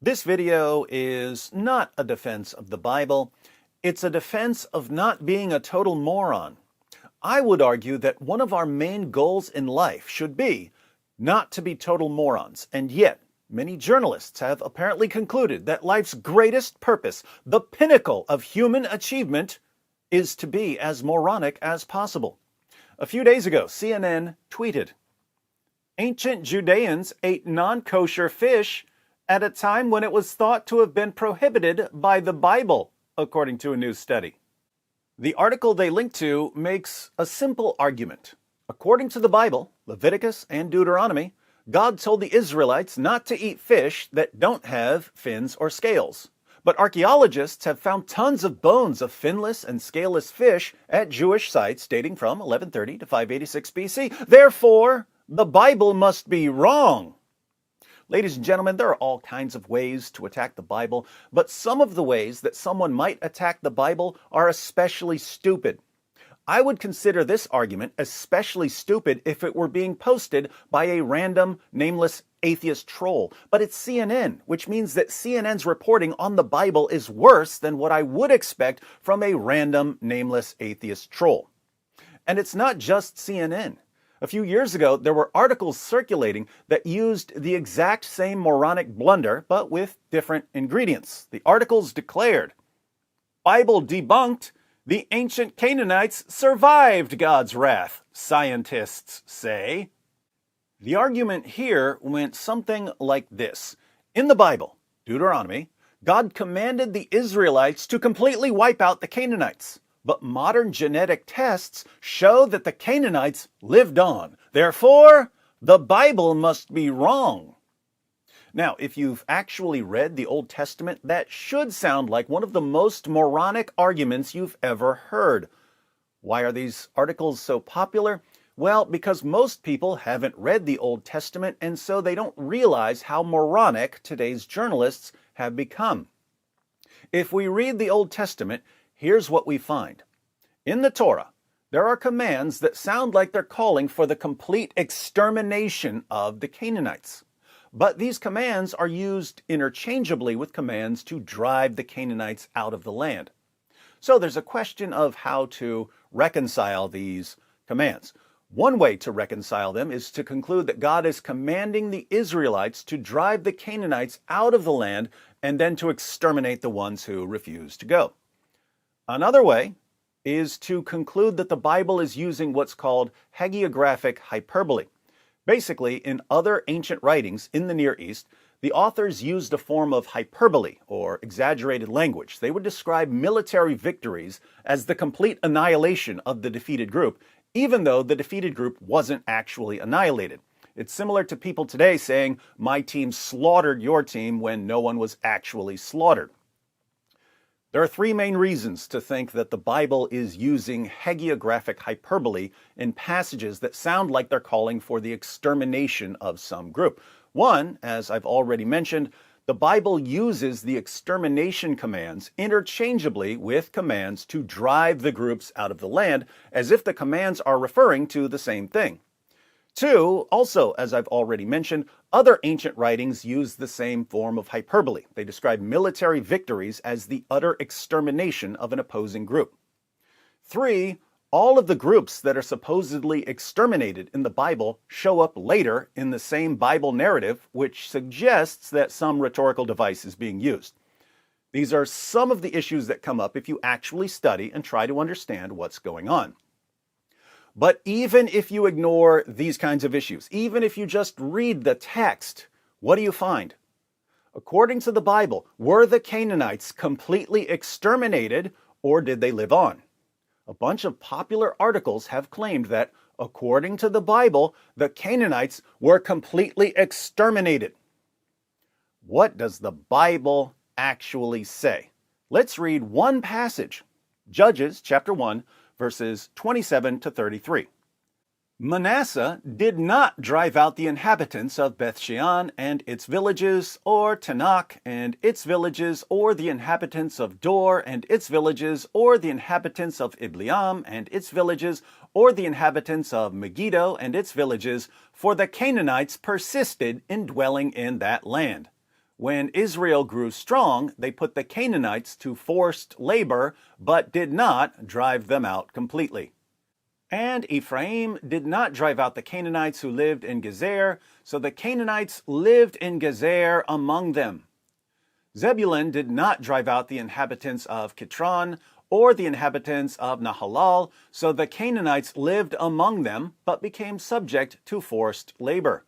This video is not a defense of the Bible. It's a defense of not being a total moron. I would argue that one of our main goals in life should be not to be total morons, and yet many journalists have apparently concluded that life's greatest purpose, the pinnacle of human achievement, is to be as moronic as possible. A few days ago, CNN tweeted, "Ancient Judeans ate non-kosher fish at a time when it was thought to have been prohibited by the Bible," according to a new study. The article they link to makes a simple argument. According to the Bible, Leviticus and Deuteronomy, God told the Israelites not to eat fish that don't have fins or scales. But archaeologists have found tons of bones of finless and scaleless fish at Jewish sites dating from 1130 to 586 BC. Therefore, the Bible must be wrong. Ladies and gentlemen, there are all kinds of ways to attack the Bible, but some of the ways that someone might attack the Bible are especially stupid. I would consider this argument especially stupid if it were being posted by a random, nameless atheist troll. But it's CNN, which means that CNN's reporting on the Bible is worse than what I would expect from a random, nameless atheist troll. And it's not just CNN. A few years ago, there were articles circulating that used the exact same moronic blunder, but with different ingredients. The articles declared, "Bible debunked, the ancient Canaanites survived God's wrath, scientists say." The argument here went something like this. In the Bible, Deuteronomy, God commanded the Israelites to completely wipe out the Canaanites. But modern genetic tests show that the Canaanites lived on. Therefore, the Bible must be wrong. Now, if you've actually read the Old Testament, that should sound like one of the most moronic arguments you've ever heard. Why are these articles so popular? Well, because most people haven't read the Old Testament, and so they don't realize how moronic today's journalists have become. If we read the Old Testament, here's what we find. In the Torah, there are commands that sound like they're calling for the complete extermination of the Canaanites. But these commands are used interchangeably with commands to drive the Canaanites out of the land. So there's a question of how to reconcile these commands. One way to reconcile them is to conclude that God is commanding the Israelites to drive the Canaanites out of the land and then to exterminate the ones who refuse to go. Another way is to conclude that the Bible is using what's called hagiographic hyperbole. Basically, in other ancient writings in the Near East, the authors used a form of hyperbole, or exaggerated language. They would describe military victories as the complete annihilation of the defeated group, even though the defeated group wasn't actually annihilated. It's similar to people today saying, "My team slaughtered your team," when no one was actually slaughtered. There are three main reasons to think that the Bible is using hagiographic hyperbole in passages that sound like they're calling for the extermination of some group. One, as I've already mentioned, the Bible uses the extermination commands interchangeably with commands to drive the groups out of the land, as if the commands are referring to the same thing. Two, also, as I've already mentioned, other ancient writings use the same form of hyperbole. They describe military victories as the utter extermination of an opposing group. Three, all of the groups that are supposedly exterminated in the Bible show up later in the same Bible narrative, which suggests that some rhetorical device is being used. These are some of the issues that come up if you actually study and try to understand what's going on. But even if you ignore these kinds of issues, even if you just read the text, what do you find? According to the Bible, were the Canaanites completely exterminated, or did they live on? A bunch of popular articles have claimed that, according to the Bible, the Canaanites were completely exterminated. What does the Bible actually say? Let's read one passage. Judges chapter 1, verses 27 to 33. "Manasseh did not drive out the inhabitants of Bethshean and its villages, or Tanakh and its villages, or the inhabitants of Dor and its villages, or the inhabitants of Ibleam and its villages, or the inhabitants of Megiddo and its villages, for the Canaanites persisted in dwelling in that land. When Israel grew strong, they put the Canaanites to forced labor, but did not drive them out completely. And Ephraim did not drive out the Canaanites who lived in Gezer, so the Canaanites lived in Gezer among them. Zebulun did not drive out the inhabitants of Kitron or the inhabitants of Nahalal, so the Canaanites lived among them, but became subject to forced labor.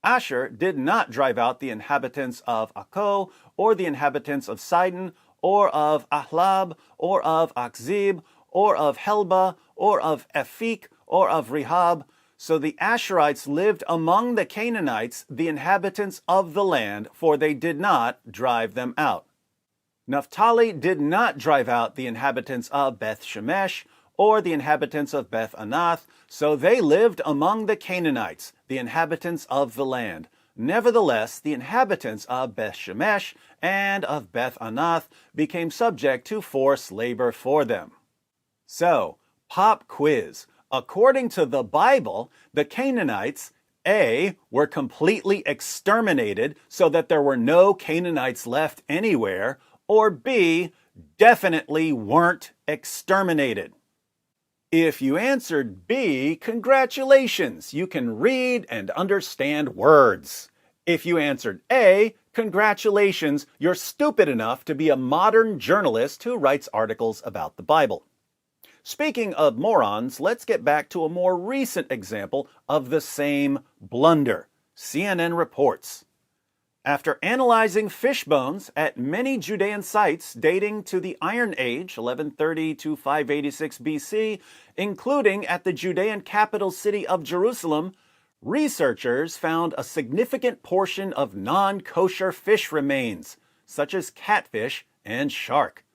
Asher did not drive out the inhabitants of Akko, or the inhabitants of Sidon, or of Ahlab, or of Akzib, or of Helba, or of Ephik, or of Rehab. So the Asherites lived among the Canaanites, the inhabitants of the land, for they did not drive them out. Naphtali did not drive out the inhabitants of Beth Shemesh, or the inhabitants of Beth Anath, so they lived among the Canaanites, the inhabitants of the land. Nevertheless, the inhabitants of Beth Shemesh and of Beth Anath became subject to forced labor for them. So, pop quiz. According to the Bible, the Canaanites, A, were completely exterminated so that there were no Canaanites left anywhere, or B, definitely weren't exterminated. If you answered B, congratulations, you can read and understand words. If you answered A, congratulations, you're stupid enough to be a modern journalist who writes articles about the Bible. Speaking of morons, let's get back to a more recent example of the same blunder. CNN reports. After analyzing fish bones at many Judean sites dating to the Iron Age, 1130 to 586 BC, including at the Judean capital city of Jerusalem, researchers found a significant portion of non-kosher fish remains, such as catfish and shark.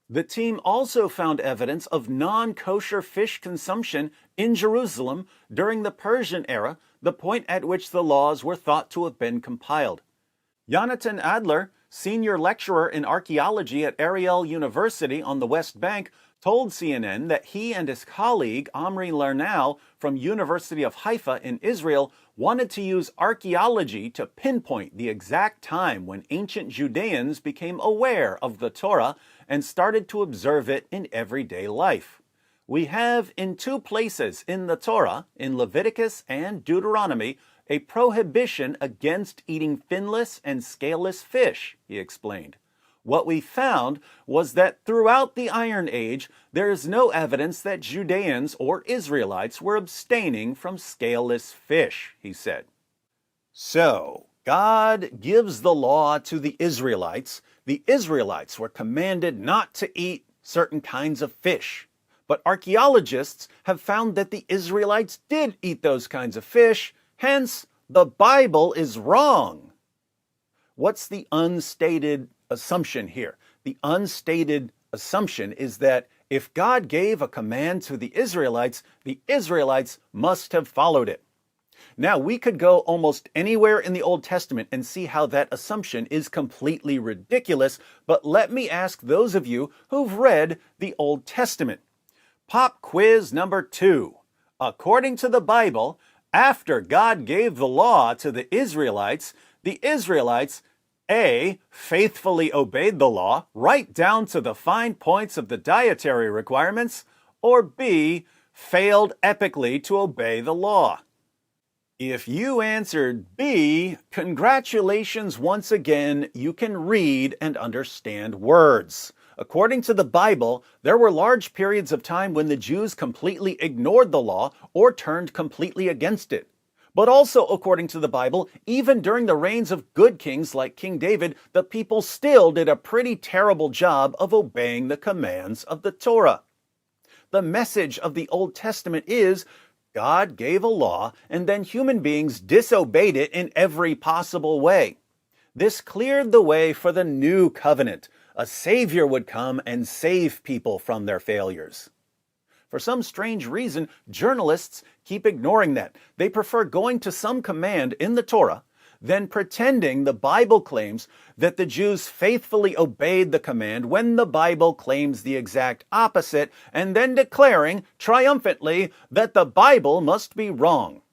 The team also found evidence of non-kosher fish consumption in Jerusalem during the Persian era, the point at which the laws were thought to have been compiled. Jonathan Adler, senior lecturer in archaeology at Ariel University on the West Bank, told CNN that he and his colleague Omri Lernow from University of Haifa in Israel wanted to use archaeology to pinpoint the exact time when ancient Judeans became aware of the Torah and started to observe it in everyday life. We have in two places in the Torah, in Leviticus and Deuteronomy, a prohibition against eating finless and scaleless fish, he explained. What we found was that throughout the Iron Age, there is no evidence that Judeans or Israelites were abstaining from scaleless fish, he said. So, God gives the law to the Israelites. The Israelites were commanded not to eat certain kinds of fish. But archaeologists have found that the Israelites did eat those kinds of fish. Hence, the Bible is wrong. What's the unstated assumption here? The unstated assumption is that if God gave a command to the Israelites must have followed it. Now, we could go almost anywhere in the Old Testament and see how that assumption is completely ridiculous, but let me ask those of you who've read the Old Testament. Pop quiz number 2. According to the Bible, after God gave the law to the Israelites A, faithfully obeyed the law right down to the fine points of the dietary requirements, or B, failed epically to obey the law. If you answered B, congratulations once again, you can read and understand words. According to the Bible, there were large periods of time when the Jews completely ignored the law or turned completely against it. But also, according to the Bible, even during the reigns of good kings like King David, the people still did a pretty terrible job of obeying the commands of the Torah. The message of the Old Testament is God gave a law and then human beings disobeyed it in every possible way. This cleared the way for the new covenant. A Savior would come and save people from their failures. For some strange reason, journalists keep ignoring that. They prefer going to some command in the Torah, then pretending the Bible claims that the Jews faithfully obeyed the command when the Bible claims the exact opposite, and then declaring triumphantly that the Bible must be wrong.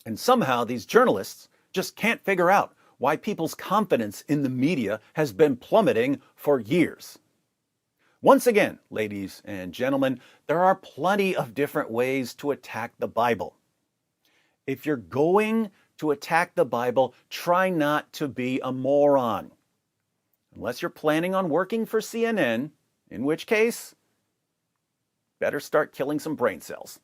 And somehow these journalists just can't figure out why people's confidence in the media has been plummeting for years. Once again, ladies and gentlemen, there are plenty of different ways to attack the Bible. If you're going to attack the Bible, try not to be a moron. Unless you're planning on working for CNN, in which case, better start killing some brain cells.